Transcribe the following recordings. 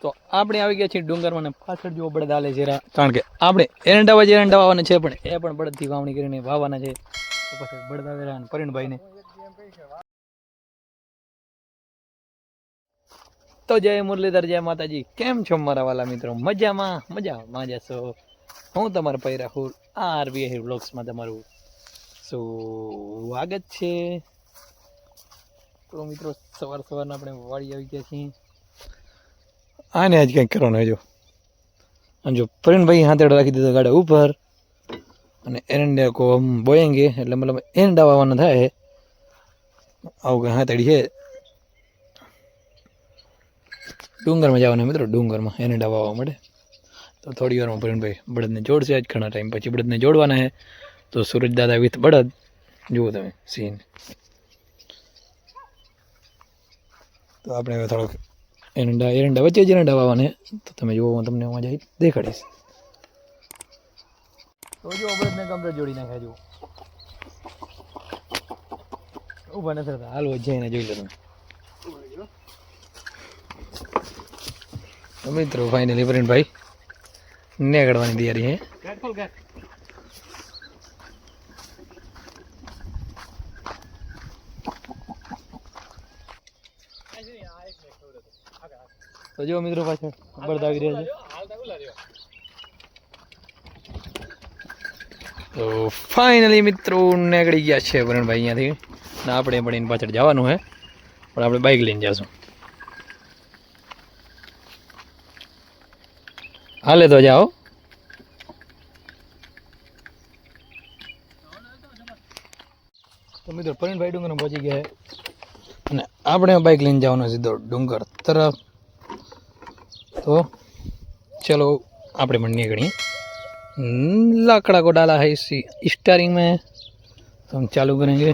તો આપણે આવી ગયા છીએ ડુંગરમાં ને પાછળ જેવો બળદ હાલે છે કારણ કે આપણે એરંડા વાવવાના છે પણ એ પણ બળદથી વાવણી કરીને વાવવાના છે તો પછી બળદ આવેલા અને પરિણભાઈને તો જય મુરલીધર જય માતાજી કેમ છો મારા વાલા મિત્રો મજામાં જશો હું તમારા પૈ રાહુલ આરબીઆઈ વ્લોગ્સમાં તમારું સ્વાગત છે। તો મિત્રો સવારના આપણે વાડી આવી ગયા છીએ આને આજ કંઈક કરવાનું જો જો પરિણભાઈ હાથે રાખી દીધો ગાડા ઉપર અને એરંડા કો બોયેંગે એટલે મતલબ એરંડા વાવવાના થાય આવું કંઈ હાથડી છે ડુંગરમાં જવાના મિત્રો ડુંગરમાં એરંડા વાવવા માટે તો થોડી વારમાં પરિણભાઈ બળદને જોડશે આજ ઘણા ટાઈમ પછી બળદને જોડવાના છે તો સુરજ દાદા વિથ બળદ જુઓ તમે સીન તો આપણે હવે થોડોક એરંડા વચ્ચે જ એરંડા વાવવાના તો તમે જુઓ હું તમને મજા દેખાડીશ તો જો બળદને કમ્પ્લીટ જોડી નાખ્યા જુઓ ઊભા નથી થતા હાલ જઈને જોઈ લો તમે તો મિત્રો ફાઇનલી પરિણભાઈ નીકળવાની તૈયારી છે તો જો મિત્રો પાછળ બળદ આવી રહ્યા છે તો ફાઇનલી મિત્રો નીકળી ગયા છે પરિણભાઈ અહીંયાથી ને આપણે પણ એની પાછળ જવાનું છે પણ આપણે બાઇક લઈને જઈશું હાલે તો જાઓ તો મિત્રો પરિણભાઈ ડુંગર પહોંચી ગયા અને આપણે બાઇક લઈને જવાનું સીધો ડુંગર તરફ तो चलो આપણે પણ નીકળીએ लाकड़ा को डाला है इसी स्टीयरिंग में तो हम चालू करेंगे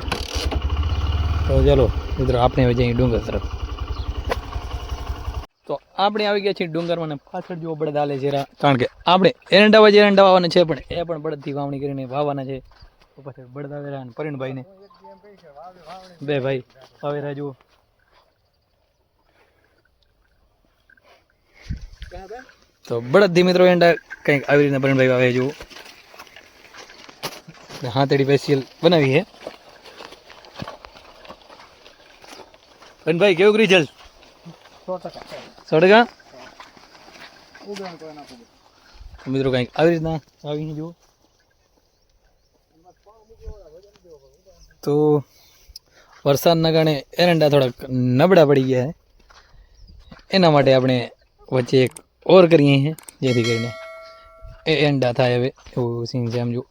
तो चलो इधर आपने हो जाएंगे डूंगर तरफ तो આપણે આવી ગયા છીએ ડુંગરમાં ને પાછળ જેવો બળદ હાલે છે કારણ કે આપણે એરંડા વાવવાના છે પણ એ પણ બળદથી વાવણી કરીને વાવવાના છે તો પછી બળદ આવેલા અને પરિણભાઈને બે ભાઈ આવેલા જુઓ તો બળદથી મિત્રો એંડા કંઈક આવી રીતના પરિણભાઈ આવે જુઓ હાથેડી સ્પેશિયલ બનાવી છે પરિણભાઈ કેવું રિઝલ્ટ 100% મિત્રો કંઈક આવી રીતના આવી જુઓ તો વરસાદના કારણે એરંડા થોડાક નબળા પડી ગયા છે એના માટે આપણે વચ્ચે એક ઓર કરીએ हैं જેથી કરીને એ એંડા થાય હવે એવું સીન છે આમ જો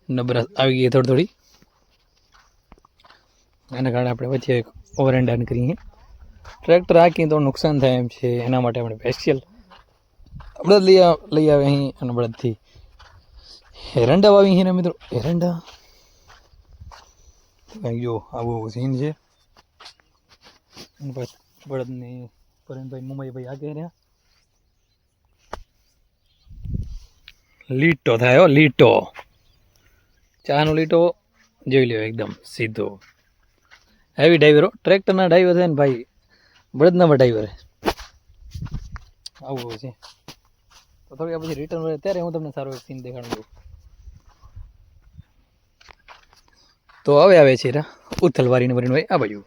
નબળા આવી ગઈ થોડી એના કારણે આપણે વચ્ચે એક ઓવર એંડા કરીએ ટ્રેક્ટર હાંકીએ તો નુકસાન થાય એમ છે એના માટે આપણે સ્પેશિયલ બળદ લઈ આવે અહીં અને બળદથી એરંડા વાવી છે ને મિત્રો એરંડા કંઈક જો આવું સીન છે બળદની પરિણભાઈ મુંબઈભાઈ આગે રહ્યા લીટો થાય હો લીટો ચાનો લીટો જોઈ લ્યો એકદમ સીધો હેવી ડ્રાઈવર ટ્રેક્ટરના ડ્રાઈવર છે ને ભાઈ બળદના ડ્રાઈવર આવું છે તો થોડી પછી રિટર્ન વળે ત્યારે હું તમને સારો એક સીન દેખાડું છું તો હવે આવે છે ઉથલવારીને પરિણભાઈ આ બાજુ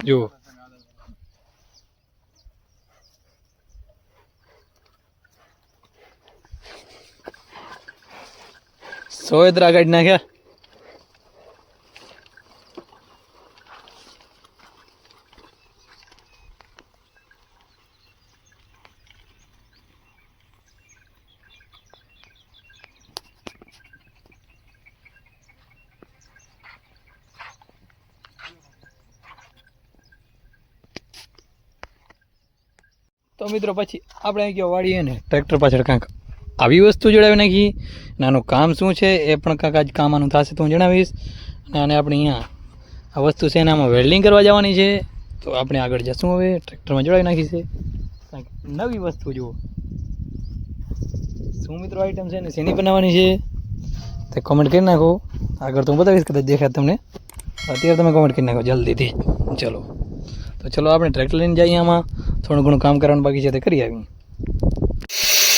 જો સોયદરા કાઢી નાખ્યા તો મિત્રો પછી આપણે અહીં ગયો વાળીએ ને ટ્રેક્ટર પાછળ કાંઈક આવી વસ્તુ જોડાવી નાખી નાનું કામ શું છે એ પણ કાંઈક આજ કામ આનું થશે તો હું જણાવીશ અને આપણે અહીંયા આ વસ્તુ છે એનામાં વેલ્ડિંગ કરવા જવાની છે તો આપણે આગળ જશું હવે ટ્રેક્ટરમાં જોડાવી નાખી છે કાંઈક નવી વસ્તુ જુઓ શું મિત્રો આઈટમ છે ને શેની બનાવવાની છે તે કોમેન્ટ કરી નાખો. આગળ તો હું બતાવીશ કદાચ દેખાય તમને. અત્યારે તમે કોમેન્ટ કરી નાખો જલ્દીથી. ચલો તો ચલો આપણે ટ્રેક્ટર લઈને જઈએ. આમાં થોડું ઘણું કામ કરવાનું બાકી છે તે કરી આવીએ.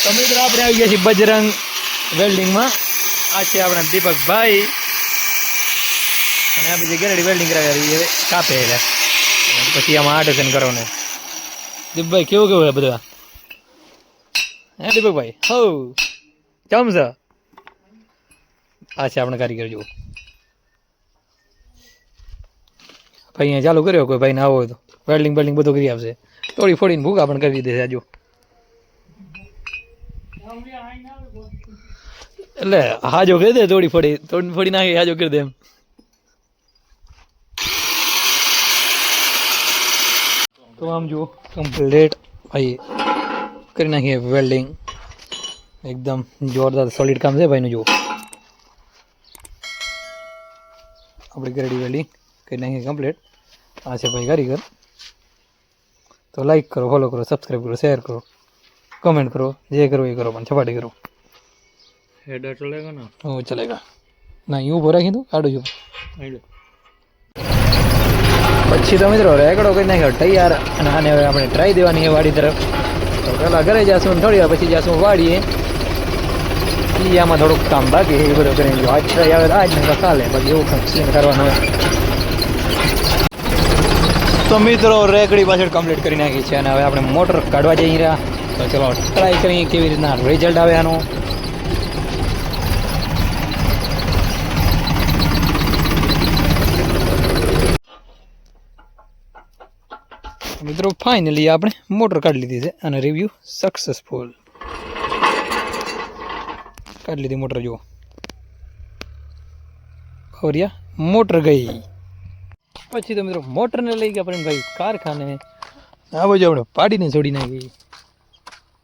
તો મિત્રો આપણે આવી ગયા છીએ બજરંગ વેલ્ડિંગમાં. આ છે આપણા દીપકભાઈ અને આ બીજી ગેરડી વેલ્ડિંગ કરાવી હવે કાપે એટલે પછી આમાં આર્ટેશન કરો ને. દીપકભાઈ કેવું કેવું છે બધા? હે દીપકભાઈ હો કેમ છે? આ છે આપણે કારીગર જુઓ ભાઈ. અહીંયા ચાલુ કર્યો કોઈ ભાઈ ને આવો હોય તો વેલ્ડિંગ બેલ્ડિંગ બધું કરી આપશે. થોડી ફોડીને ભૂકા પણ કરી દેશે. આજો એટલે હાજો કરી દે. થોડી ફોડી નાખી હાજો કરી દે એમ. તો આમ જુઓ કમ્પ્લીટ ભાઈ કરી નાખીએ વેલ્ડિંગ. એકદમ જોરદાર સોલિડ કામ છે ભાઈનું. જુઓ આપણી ગેરડી વેલ્ડિંગ કરી નાખીએ કમ્પ્લીટ. આ છે ભાઈ કારીગર. તો લાઈક કરો, ફોલો કરો, સબસ્ક્રાઈબ કરો, શેર કરો, કમેન્ટ કરો, જે કરો એ કરો પણ છપાટી કરો. हेडर चलेगा ना? वो चलेगा ना. यूँ भरा खींचो काटो जो પછી તો મિત્રો રેકડો કરી નાખ્યો તૈયાર. અને આને હવે આપણે ટ્રાય દેવાની છે વાડી તરફ. તો પહેલાં ઘરે જઈશું થોડી વાર પછી જઈશું વાડીએ. આમાં થોડુંક કામ બાકી એ બધું કરીને જો આજ ટ્રાય આવે આજ ને કાલે બાકી એવું કંઈક સીન કરવાનું હોય. તો મિત્રો રેકડી પાછળ કમ્પ્લીટ કરી નાખી છે અને હવે આપણે મોટર કાઢવા જઈ રહ્યા. તો ચલો ટ્રાય કરીએ કેવી રીતના રિઝલ્ટ આવે આનું. મિત્રો ફાઇનલી આપણે મોટર કાઢી લીધી છે અને રિવ્યુ સક્સેસફુલ. કાઢી લીધી મોટર. જુઓ ખોરિયા મોટર ગઈ. પછી તો મિત્રો મોટરને લઈ ગયા આપણે ભાઈ કારખાને. આ બાજુ આપણે પાડીને છોડી નાખી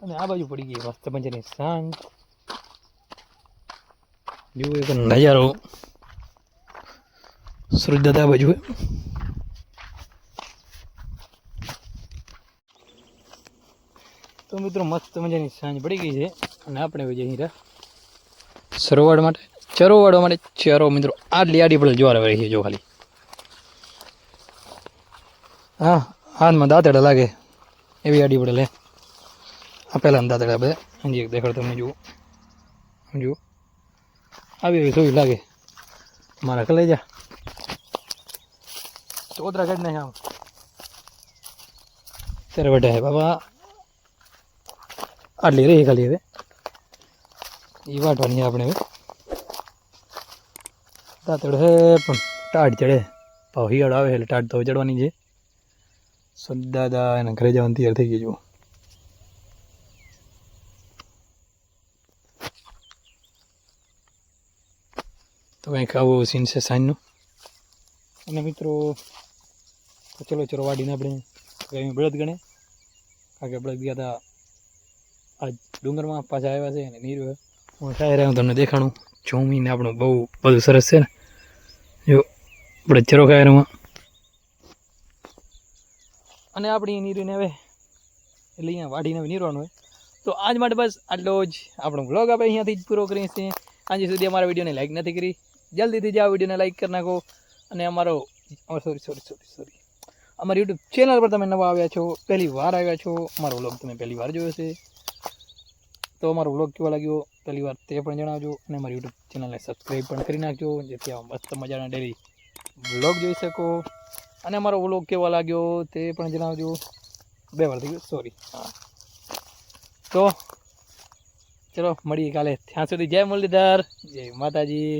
અને આ બાજુ પડી ગઈ મસ્ત પંચરની સાંજ. જુઓ એક નજારો. સૂરજ દાદા આ બાજુ. તો મિત્રો મસ્ત મજાની સાંજ પડી ગઈ છે અને આપણે હવે જઈ રહ્યા ચરો વાળવા માટે. ચરો મિત્રો આટલી આડી પડે જોવા રહી છે. જો ખાલી હા હાથમાં દાંતડા લાગે એવી આડી પડે. લે આ પહેલાં દાંતડા બધા હજી એક દેખાડ તમને. જુઓ આવી એવી સોઈ લાગે. મારા કલાઈ જા ચોતરા કાઢી નાખે આમ ત્યારે બેઠા હે બાબા. આટલી રહી ખાલી. હવે એ વાટવાની આપણે. હવે દાંતડ હે પણ ટાઢ ચડે. ભાવ હિયાળો આવે એટલે ટાઢ તો ચડવાની છે. દાદા એના ઘરે જવાનું તૈયાર થઈ ગયું. જુઓ તો કંઈક આવું સીન છે સાંજનું. અને મિત્રો ચલો ચલો વાડીને આપણે બળદ ગણે. કારણ કે બળદ ગયા હતા આ ડુંગરમાં પાછા આવ્યા છે અને નીર હું સાહેબ હું તમને દેખાડું. જમીન આપણું બહુ બધું સરસ છે ને. જો આપણે ચરો ખાયરમાં અને આપણી નીરીને હવે એટલે અહીંયા વાઢીને હવે નીરવાનું હોય. તો આજ માટે બસ આટલો જ આપણો વ્લોગ આપણે અહીંયાથી જ પૂરો કરીએ છીએ. આજે સુધી અમારા વિડીયોને લાઈક નથી કરી, જલ્દીથી જ આ વિડીયોને લાઈક કરી નાખો. અને સોરી અમારી યુટ્યુબ ચેનલ પર તમે નવા આવ્યા છો, પહેલી વાર આવ્યા છો, અમારો વ્લોગ તમે પહેલી વાર જોયો છે તો અમારો વ્લોગ કેવો લાગ્યો પહેલી વાર તે પણ જણાવજો. અને અમારી યુટ્યુબ ચેનલને સબસ્ક્રાઈબ પણ કરી નાખજો જેથી આ મસ્ત મજાના ડેલી વ્લોગ જોઈ શકો. અને અમારો વ્લોગ કેવો લાગ્યો તે પણ જણાવજો. 2 વાર થઈ ગયું સોરી. હા તો ચલો મળીએ કાલે. ત્યાં સુધી જય મુરલીધર, જય માતાજી.